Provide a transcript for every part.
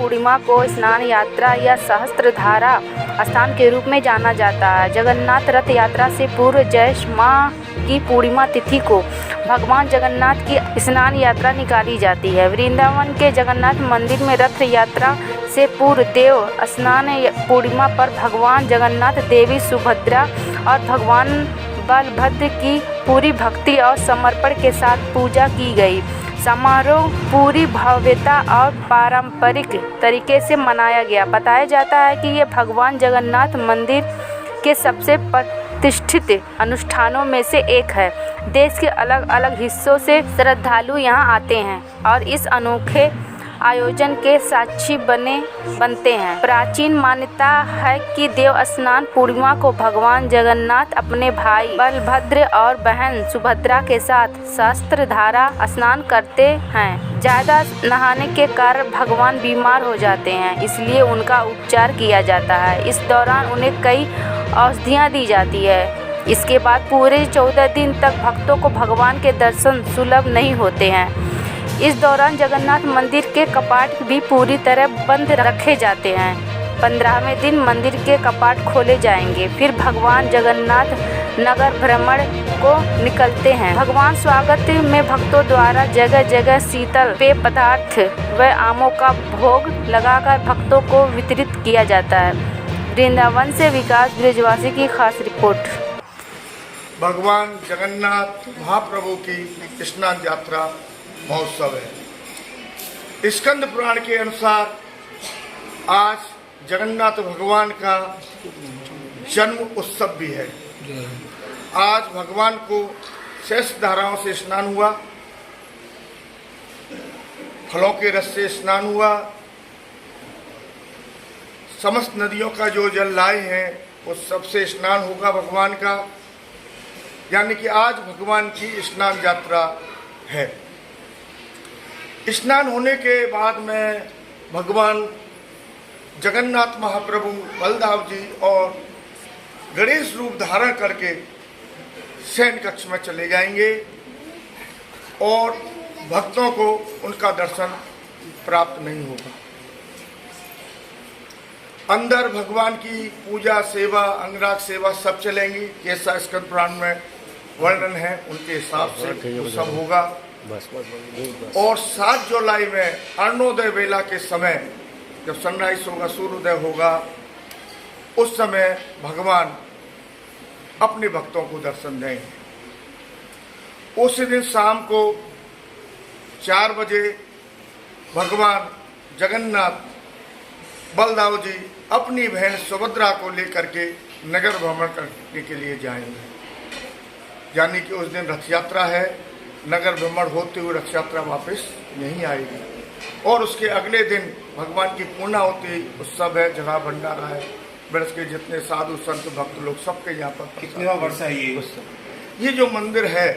पूर्णिमा को स्नान यात्रा या सहस्त्रधारा स्नान के रूप में जाना जाता है। जगन्नाथ रथ यात्रा से पूर्व जैष्ठ माह की पूर्णिमा तिथि को भगवान जगन्नाथ की स्नान यात्रा निकाली जाती है। वृंदावन के जगन्नाथ मंदिर में रथ यात्रा से पूर्व देव स्नान पूर्णिमा पर भगवान जगन्नाथ, देवी सुभद्रा और भगवान बलभद्र की पूरी भक्ति और समर्पण के साथ पूजा की गई। समारोह पूरी भव्यता और पारंपरिक तरीके से मनाया गया। बताया जाता है कि ये भगवान जगन्नाथ मंदिर के सबसे प्रतिष्ठित अनुष्ठानों में से एक है। देश के अलग अलग हिस्सों से श्रद्धालु यहाँ आते हैं और इस अनोखे आयोजन के साक्षी बनते हैं। प्राचीन मान्यता है कि देव स्नान पूर्णिमा को भगवान जगन्नाथ अपने भाई बलभद्र और बहन सुभद्रा के साथ सहस्त्रधारा स्नान करते हैं। ज़्यादा नहाने के कारण भगवान बीमार हो जाते हैं, इसलिए उनका उपचार किया जाता है। इस दौरान उन्हें कई औषधियाँ दी जाती है। इसके बाद पूरे 14 दिन तक भक्तों को भगवान के दर्शन सुलभ नहीं होते हैं। इस दौरान जगन्नाथ मंदिर के कपाट भी पूरी तरह बंद रखे जाते हैं। 15वें दिन मंदिर के कपाट खोले जाएंगे। फिर भगवान जगन्नाथ नगर भ्रमण को निकलते हैं। भगवान स्वागत में भक्तों द्वारा जगह जगह शीतल पेय पदार्थ व आमों का भोग लगाकर भक्तों को वितरित किया जाता है। वृंदावन से विकास ब्रिजवासी की खास रिपोर्ट। भगवान जगन्नाथ महाप्रभु की स्नान यात्रा महोत्सव है। स्कंद पुराण के अनुसार आज जगन्नाथ भगवान का जन्म उत्सव भी है। आज भगवान को शेष धाराओं से स्नान हुआ, फलों के रस से स्नान हुआ, समस्त नदियों का जो जल लाए हैं उस सबसे स्नान होगा भगवान का। यानी कि आज भगवान की स्नान यात्रा है। स्नान होने के बाद में भगवान जगन्नाथ महाप्रभु बलदाव जी और गणेश रूप धारण करके शयन कक्ष में चले जाएंगे और भक्तों को उनका दर्शन प्राप्त नहीं होगा। अंदर भगवान की पूजा, सेवा, अंगराग सेवा सब चलेंगी। जैसा स्कंद पुराण में वर्णन है उनके हिसाब से वो सब होगा। और 7 जुलाई में अरुणोदय वेला के समय जब सनराइज होगा, सूर्योदय होगा, उस समय भगवान अपने भक्तों को दर्शन देंगे। उस दिन शाम को 4 बजे भगवान जगन्नाथ बलदाव जी अपनी बहन सुभद्रा को लेकर के नगर भ्रमण करने के लिए जाएंगे। यानी कि उस दिन रथ यात्रा है। नगर भ्रमण होते हुए रथ यात्रा वापस नहीं आएगी। और उसके अगले दिन भगवान की पूर्णाहुति उत्सव है, जगह भंडारा है। ब्रज के जितने साधु संत भक्त लोग सबके यहाँ पर। कितने वर्ष है ये जो मंदिर है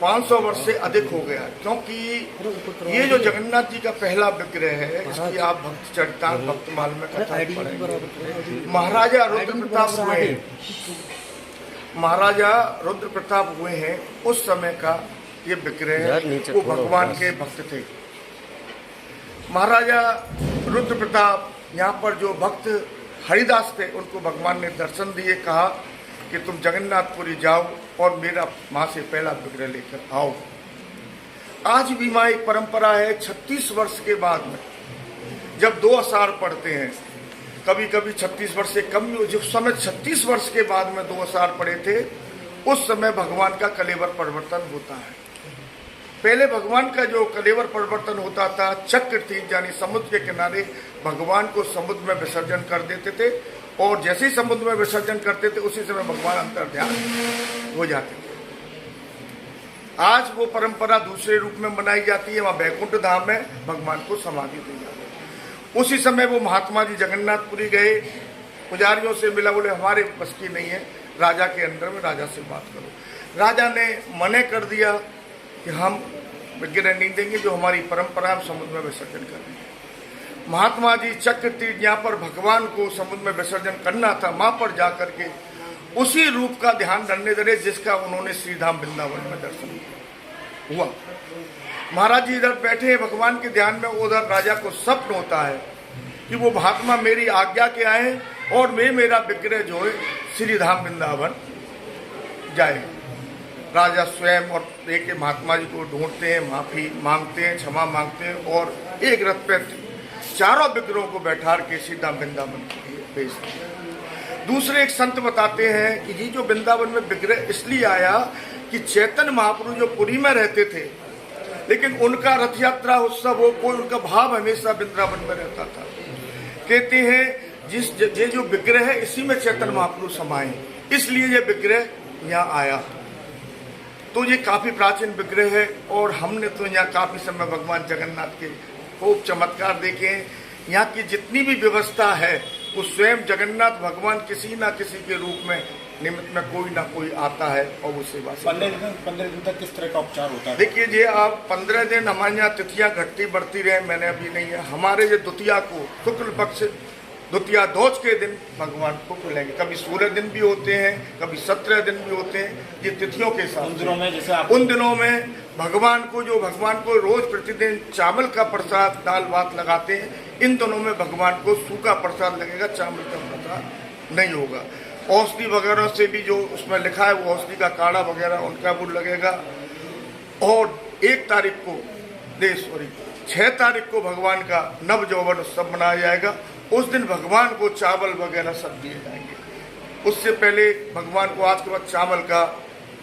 500 वर्ष से अधिक हो गया, क्योंकि ये जो जगन्नाथ जी का पहला विग्रह है, इसकी आप भक्त चरितार्थ भक्तमाल में कथा पढ़ेंगे। महाराजा रुद्र प्रताप हुए हैं उस समय का ये विग्रह है। वो भगवान के भक्त थे। महाराजा रुद्र प्रताप यहाँ पर जो भक्त हरिदास थे उनको भगवान ने दर्शन दिए, कहा कि तुम जगन्नाथपुरी जाओ और मेरा माँ से पहला विग्रह लेकर आओ। आज भी माँ एक परंपरा है, 36 वर्ष के बाद में जब 2 आषाढ़ पढ़ते हैं, कभी कभी 36 वर्ष से कम भी, जिस समय 36 वर्ष के बाद में 2 आषाढ़ पढ़े थे उस समय भगवान का कलेवर परिवर्तन होता है। पहले भगवान का जो कलेवर परिवर्तन होता था, चक्र तीर्थ यानी समुद्र के किनारे भगवान को समुद्र में विसर्जन कर देते थे और जैसे ही समुद्र में विसर्जन करते थे उसी समय भगवान अंतर ध्यान हो जाते थे। आज वो परंपरा दूसरे रूप में मनाई जाती है। वहाँ बैकुंठ धाम में भगवान को समाधि दी जाती है। उसी समय वो महात्मा जी जगन्नाथपुरी गए, पुजारियों से मिला, बोले हमारे बस की नहीं है, राजा के अंदर में राजा से बात करो। राजा ने मना कर दिया कि हम विग्रह नहीं देंगे, जो हमारी परंपरा हम समुद्र में विसर्जन करेंगे। महात्मा जी चक्र तीर्थ जहाँ पर भगवान को समुद्र में विसर्जन करना था, वहाँ पर जाकर के उसी रूप का ध्यान करने लगे जिसका उन्होंने श्रीधाम वृंदावन में दर्शन हुआ। महाराज जी इधर बैठे हैं भगवान के ध्यान में, उधर राजा को स्वप्न होता है कि वो महात्मा मेरी आज्ञा के आए और मेरा विग्रह जो है श्री धाम वृंदावन जाए। राजा स्वयं और एक महात्मा जी को ढूंढते हैं, माफी मांगते हैं, क्षमा मांगते हैं और एक रथ पे चारों विग्रहों को बैठा के सीधा वृंदावन भेजते हैं। दूसरे एक संत बताते हैं कि ये जो वृंदावन में विग्रह इसलिए आया कि चैतन्य महाप्रभु जो पुरी में रहते थे, लेकिन उनका रथ यात्रा उत्सव हो, कोई उनका भाव हमेशा वृंदावन में रहता था। कहते हैं ये जो विग्रह है इसी में चैतन्य महाप्रभु समाये, इसलिए ये विग्रह यहाँ आया। तो ये काफी प्राचीन विग्रह है और हमने तो यहाँ काफी समय भगवान जगन्नाथ के खूब चमत्कार देखे हैं। यहाँ की जितनी भी व्यवस्था है वो स्वयं जगन्नाथ भगवान किसी ना किसी के रूप में निमित्त में कोई ना कोई आता है और वो सेवा से 15 दिन तक किस तरह का उपचार होता है? देखिए जी, आप 15 दिन हमारे यहाँ तिथियां घटती बढ़ती रहे, मैंने अभी नहीं है। हमारे ये द्वितीया को शुक्ल पक्ष द्वितीया ध्वज के दिन भगवान को खुलेंगे। कभी 16 दिन भी होते हैं, कभी 17 दिन भी होते हैं, ये तिथियों के साथ। उन दिनों में जैसे उन दिनों में भगवान को रोज प्रतिदिन चावल का प्रसाद दाल भात लगाते हैं। इन दिनों में भगवान को सूखा प्रसाद लगेगा, चावल का प्रसाद नहीं होगा। औषधि वगैरह से भी जो उसमें लिखा है वो औषधि का काढ़ा वगैरह उनका वो लगेगा। और 1 तारीख को 6 तारीख को भगवान का नव यौवन उत्सव मनाया जाएगा। उस दिन भगवान को चावल वगैरह सब दिए जाएंगे। उससे पहले भगवान को आज के बाद चावल का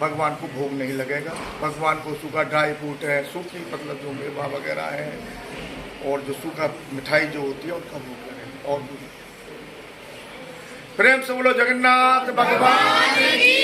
भगवान को भोग नहीं लगेगा। भगवान को सूखा ड्राई फ्रूट है, सूखी मतलब जो मेवा वगैरह है और जो सूखा मिठाई जो होती है उनका भोग लगेगा। और प्रेम से बोलो जगन्नाथ भगवान की।